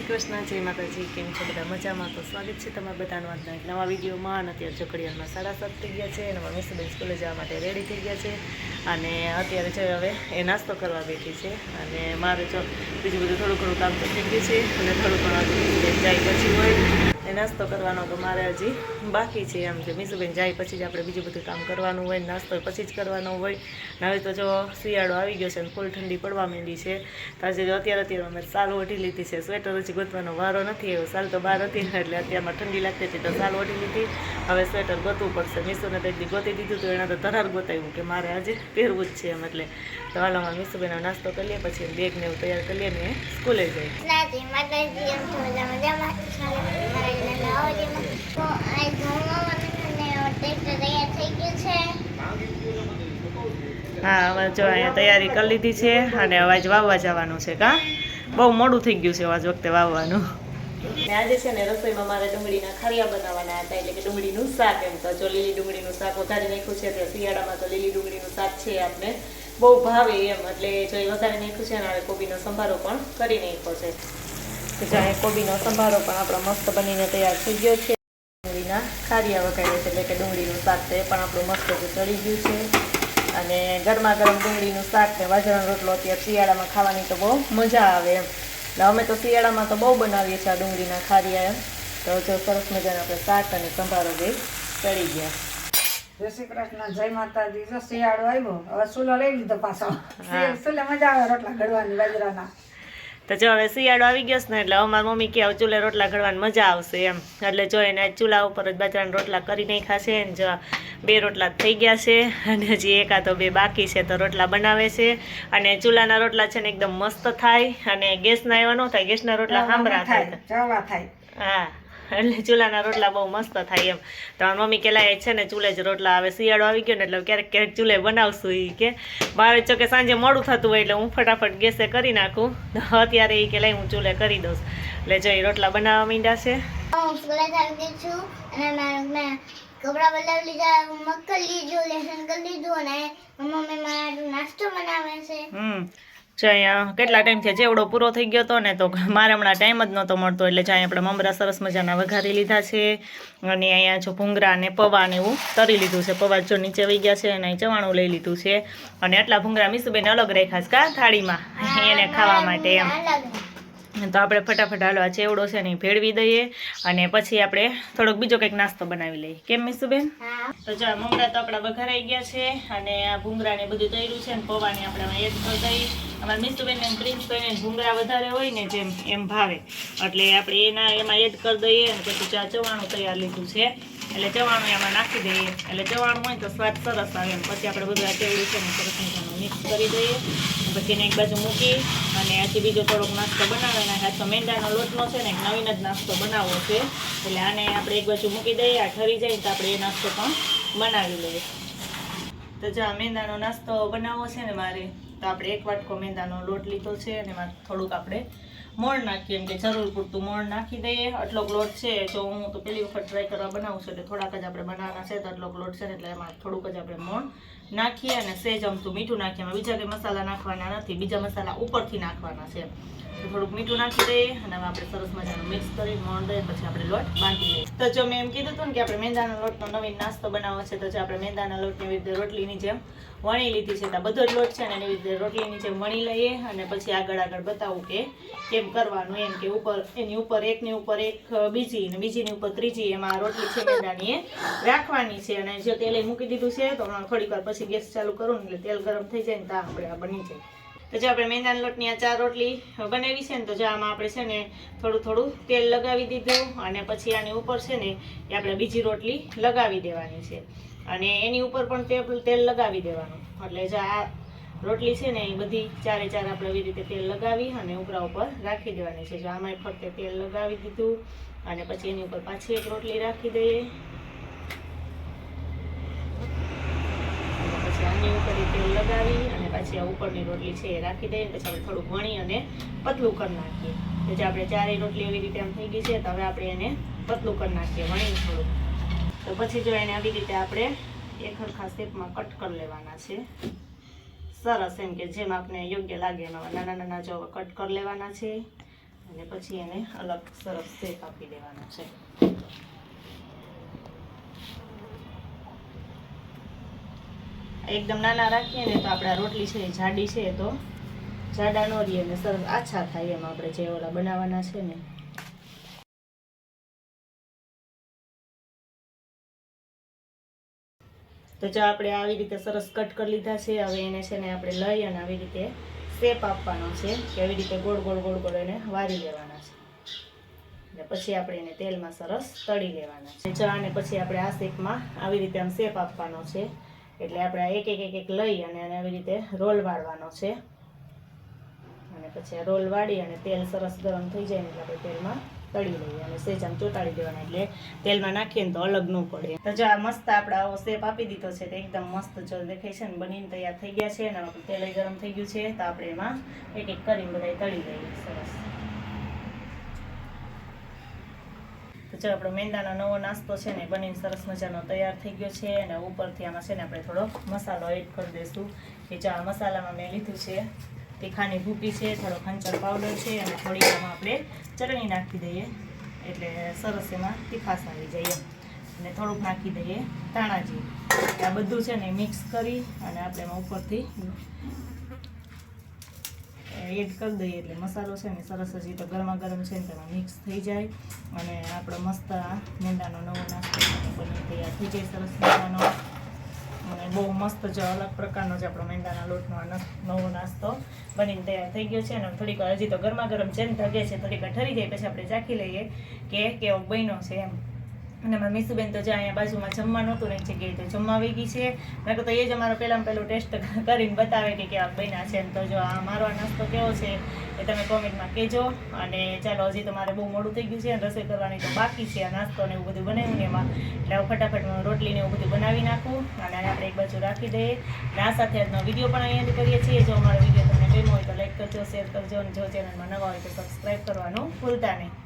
કૃષ્ણ, જય માતાજી. કેમ છો બધા? મજામાં? તો સ્વાગત છે તમારા બધાનું આજના એક નવા વિડીયોમાં. અત્યારે ચોકડીયામાં 7:30 થઈ ગયા છે અને મિસુબેન સ્કૂલે જવા માટે રેડી થઈ ગયા છે. અને અત્યારે છે હવે એ નાસ્તો કરવા બેઠી છે. અને મારે જો બીજું બધું થોડું ઘણું કામ તો થઈ ગયું છે અને થોડું ઘણું જાય પછી હોય એ નાસ્તો કરવાનો તો મારે હજી બાકી છે. એમ કે મિસુબેન જાય પછી જ આપણે બીજું બધું કામ કરવાનું હોય, નાસ્તો પછી જ કરવાનો હોય. હવે તો જો શિયાળો આવી ગયો છે અને ફૂલ ઠંડી પડવા માંડી છે. તો આજે અત્યારે અમે સાલ ઓઢી લીધી છે. સ્વેટર હજી ગોતવાનો વારો નથી આવ્યો. સાલ તો બહાર હતી ને એટલે અત્યારમાં ઠંડી લાગતી હતી તો સાલ ઓઢી લીધી. હવે સ્વેટર ગોતવું પડશે. મીસુને તો એક દી ગોતી દીધું તો એણે તો ધરાર ગોતાવ્યું કે મારે આજે પહેરવું જ છે એમ. એટલે તો હાલો અમારે મીસુબેનનો નાસ્તો કરી લઈએ, પછી બેગને એવું તૈયાર કરી લઈએ ને સ્કૂલે જઈએ. હા, હવે જો અહીંયા તૈયારી કરી લીધી છે અને અવાજ વાવવા જવાનું છે. કા બહુ મોડું થઈ ગયું છે આજ વખતે વાવવાનું. આજે છે ને રસોઈમાં મારે ડુંગળીના ખારિયા બનાવવાના હતા, એટલે કે ડુંગળીનું શાક. એમ તો જો લીલી ડુંગળીનું શાક વઘારી નાખ્યું છે. તે શિયાળામાં તો લીલી ડુંગળીનું શાક છે આપણે બહુ ભાવે એમ, એટલે જો એ વઘારી નાખ્યું છે ને હવે કોબીનો સંભારો પણ કરી નાખ્યો છે. તો જ્યાં કોબીનો સંભારો પણ આપણો મસ્ત બનીને તૈયાર થઈ ગયો છે. ડુંગળીના ખારિયા વઘાર્યા છે, એટલે કે ડુંગળીનું શાક છે એ પણ આપણું મસ્ત ચડી ગયું છે. અને ગરમા ગરમ ડુંગળીનું શાક ને બાજરાનો રોટલો અત્યારે શિયાળામાં ખાવાની તો બહુ મજા આવે એમ. અમે તો શિયાળામાં તો બહુ બનાવીએ છીએ આ ડુંગળીના ખારિયા એમ. તો જો સરસ મજાના આપણે શાક અને સંભારો બે ચડી ગયા. જય શ્રી કૃષ્ણ, જય માતાજી. જો શિયાળો આવ્યો, હવે ચૂલો લઈ લીધો પાછો. ચૂલે મજા આવે રોટલા ઘડવાની બાજરાના. તો જો હવે શિયાળો આવી ગયો છે ને એટલે અમારી મમ્મી કે ચૂલે રોટલા ઘડવાની મજા આવશે એમ. એટલે જો એને ચૂલા ઉપર જ બાજરાના રોટલા કરી નાખ્યા છે ને જો 2 રોટલા થઈ ગયા છે અને હજી એકાદો 2 બાકી છે. તો રોટલા બનાવે છે અને ચૂલાના રોટલા છે ને એકદમ મસ્ત થાય અને ગેસના એવા ન થાય. ગેસના રોટલા હાંભરા થાય. હા, એટલે ચૂલાના રોટલા બહુ મસ્ત થાય એમ. તો મારી મમ્મી કે લાય છે ને ચૂલે જ રોટલા આવે, શિયાળો આવી ગયો ને એટલે ક્યારેક ક્યારેક ચૂલે બનાવશું. એ કે મારે જો કે સાંજે મોડું થતું હોય એટલે હું ફટાફટ ગેસે કરી નાખું. અત્યારે એ કે લાય હું ચૂલે કરી દઉં. એટલે જો એ રોટલા બનાવવા માંડ્યા છે. કપડા બદલાવી લીધા, મક્કલ લીધું, લેસન કરી લીધું અને મમ્મી મારા નાસ્તો બનાવે છે. જો અહીંયા કેટલા ટાઈમથી જેવડો પૂરો થઈ ગયો હતો ને તો મારે હમણાં ટાઈમ જ નહોતો મળતો. એટલે જો આપણે મમરા સરસ મજાના વઘારી લીધા છે અને અહીંયા જો ભૂંગળા ને પૌવા ને એવું તરી લીધું છે. પૌવા જો નીચે વહી ગયા છે અને અહીં ચવાણું લઈ લીધું છે. અને આટલા ભૂંગળા મીસુબેને અલગ રાખ્યા છે કા થાળીમાં એને ખાવા માટે એમ. તો આપણે ફટાફટ હાલો આ ચેવડો છે ને ભેળવી દઈએ અને પછી આપણે થોડોક બીજો કંઈક નાસ્તો બનાવી લઈએ. કેમ મીસુબેન? તો જો મમરા તો આપણા વઘારાઈ ગયા છે અને આ ભૂંગળા ને બધું તળ્યું છે ને પૌવાને આપણે એડ કરી દઈએ. અમારા મીસુબેન ને પ્રિન્સભાઈને ભૂંગળા વધારે હોય ને જેમ એમ ભાવે એટલે આપણે એમાં એડ કરી દઈએ. અને પછી જો ચવાણું તૈયાર લીધું છે એટલે ચવાણું એમાં નાખી દઈએ. એટલે ચવાણું હોય તો સ્વાદ સરસ આવે એમ. પછી આપણે બધું આ ચેવડું છે ને સરસ મજાનું મિક્સ કરી દઈએ. પછી એને એક બાજુ મૂકી અને આથી બીજો થોડોક નાસ્તો બનાવવાનો. તો મેંદાનો લોટનો છે ને એક નવીન જ નાસ્તો બનાવવો છે. એટલે આને આપણે એક બાજુ મૂકી દઈએ. આ ઠરી જાય તો આપણે એ નાસ્તો પણ બનાવી લઈએ. તો જો આ મેંદાનો નાસ્તો બનાવવો છે ને મારે, તો આપણે 1 વાટકો મેંદાનો લોટ લીધો છે અને એમાં થોડુંક આપણે મોણ નાખીએ. એમ કે જરૂર પૂરતું મોણ નાખી દઈએ. આટલોક લોટ છે જો હું તો પહેલી વખત ટ્રાય કરવા બનાવું છું એટલે થોડાક જ આપણે બનાવવાના છે. તો આટલોક લોટ છે ને એટલે એમાં થોડુંક જ આપણે મોણ નાખીએ અને સેજ અમથું મીઠું નાખીએ. એમાં બીજા કંઈ મસાલા નાખવાના નથી, બીજા મસાલા ઉપરથી નાખવાના છે. થોડુંક મીઠું નાખી દઈએ અને હવે આપણે સરસ મજાનું મિક્સ કરી મોણ દઈએ. પછી આપણે લોટ બાંધી લઈએ. તો જો મેં એમ કીધું હતું ને કે આપણે મેંદાના લોટનો નવીન નાસ્તો બનાવવો છે. તો જો આપણે મેંદાના લોટની એવી રીતે રોટલીની જેમ વણી લીધી છે. તો બધો જ લોટ છે ને એવી રીતે રોટલીની જેમ વણી લઈએ અને પછી આગળ બતાવું કે કેમ કરવાનું એમ. કે ઉપર એની ઉપર એકની ઉપર એક બીજી અને બીજીની ઉપર ત્રીજી એમાં રોટલી છે મેંદાની એ રાખવાની છે. અને જો તેલ મૂકી દીધું છે તો થોડીક વાર પછી ગેસ ચાલુ કરું ને એટલે તેલ ગરમ થઈ જાય ને તો આપણે આ બની જાય. તો જો આપણે મેંદાના લોટની આ 4 રોટલી બનાવી છે ને તો જો આમાં આપણે છે ને થોડું તેલ લગાવી દીધું અને પછી આની ઉપર છે ને એ આપણે બીજી રોટલી લગાવી દેવાની છે અને એની ઉપર પણ તેલ લગાવી દેવાનું. એટલે જો આ રોટલી છે ને એ બધી 4 આપણે એવી રીતે તેલ લગાવી અને ઉપરા ઉપર રાખી દેવાની છે. જો આમાં ફરતે તેલ લગાવી દીધું અને પછી એની ઉપર પાછી એક રોટલી રાખી દઈએ. આની ઉપર તેલ લગાવી અને પછી આ ઉપરની રોટલી છે એ રાખી દઈએ. પછી આપણે થોડુંક વણી અને પતલું કરી નાખીએ. જે આપણે 4 રોટલી એવી રીતે આમ થઈ ગઈ છે. તો હવે આપણે એને પતલું કરી નાખીએ વણી થોડુંક. તો પછી જો એને આવી રીતે આપણે એક સરખા શેપમાં કટ કરી લેવાના છે. સરસ એમ કે જેમ આપણે યોગ્ય લાગે એમાં નાના નાના જો કટ કરી લેવાના છે અને પછી એને અલગ સરસ શેપ આપી દેવાનો છે. એકદમ નાના રાખીએ ને તો આપણા રોટલી છે એ જાડી છે તો જાડા ન રહીએ ને સરસ આછા થાય એમ આપણે જે ઓલા બનાવવાના છે ને. તો જો આપણે આવી રીતે સરસ કટ કરી લીધા છે. હવે એને છે ને આપણે લઈ અને આવી રીતે શેપ આપવાનો છે કે આવી રીતે ગોળ ગોળ ગોળ ગોળ એને વારી લેવાના છે. અને પછી આપણે એને તેલમાં સરસ તળી લેવાના છે. જો આને પછી આપણે આ શેપમાં આવી રીતે આમ શેપ આપવાનો છે. એટલે આપણે એક એક એક એક લઈ અને એને આવી રીતે રોલ વાળવાનો છે. અને પછી રોલ વાળી અને તેલ સરસ ગરમ થઈ જાય ને એટલે આપણે તેલમાં તળી લઈએ અને સેજ આમ ચોંટાડી દેવાના એટલે તેલમાં નાખીએ ને તો અલગ ન પડે. તો જો આ મસ્ત આપણે આવો શેપ આપી દીધો છે તો એકદમ મસ્ત જો દેખાય છે ને બનીને તૈયાર થઈ ગયા છે. અને આપણું તેલ ગરમ થઈ ગયું છે તો આપણે એમાં એક એક કરીને બધા તળી લઈએ સરસ. તો જો આપણો મેંદાનો નવો નાસ્તો છે ને બનીને સરસ મજાનો તૈયાર થઈ ગયો છે. અને ઉપરથી આમાં છે ને આપણે થોડો મસાલો એડ કરી દઈશું કે જો આ મસાલામાં મેં લીધું છે તીખાની ભૂકી છે, થોડો ખંચર પાવડર છે અને થોડી આમાં આપણે ચટણી નાખી દઈએ એટલે સરસ એમાં તીખાશ આવી જાય એમ. અને થોડુંક નાખી દઈએ ધાણા જીરું. આ બધું છે ને મિક્સ કરી અને આપણે એમાં ઉપરથી એડ કરી દઈએ એટલે મસાલો છે ને સરસ હજી તો ગરમા ગરમ છે ને તેમાં મિક્સ થઈ જાય અને આપણો મસ્ત મેંદાનો નવો નાસ્તો બની તૈયાર થઈ જાય સરસ મજાનો. અને બહુ મસ્ત જો અલગ પ્રકારનો જ આપણો મેંદાના લોટનો નવો નાસ્તો બનીને તૈયાર થઈ ગયો છે. અને થોડીક વાર હજી તો ગરમા ગરમ છે ને ધગે છે, થોડીક વાર ઠરી જાય પછી આપણે ચાખી લઈએ કે કેવો બન્યો છે એમ. અને મારા મીસુબેન તો જો અહીંયા બાજુમાં જમવા નહોતું ને એક જગ્યાએ તો જમવા આવી ગઈ છે. મેં કહું તો એ જ અમારો પહેલાં ટેસ્ટ કરીને બતાવે કે કેવા બન્યા છે. તો જો આ મારો આ નાસ્તો કેવો છે એ તમે કોમેન્ટમાં કહેજો. અને ચાલો હજી તો મારે બહુ મોડું થઈ ગયું છે અને રસોઈ કરવાની તો બાકી છે. આ નાસ્તો ને એવું બધું બનાવ્યું ને એમાં એટલે હવે ફટાફટ રોટલી ને એવું બધું બનાવી નાખું અને આપણે એક બાજુ રાખી દઈએ. અને આ સાથે આજનો વિડીયો પણ અહીંયાથી કરીએ છીએ. જો અમારો વિડીયો તમને ગમ્યો હોય તો લાઈક કરજો, શેર કરજો અને જો ચેનલમાં નવા હોય તો સબસ્ક્રાઈબ કરવાનું ભૂલતા નહીં.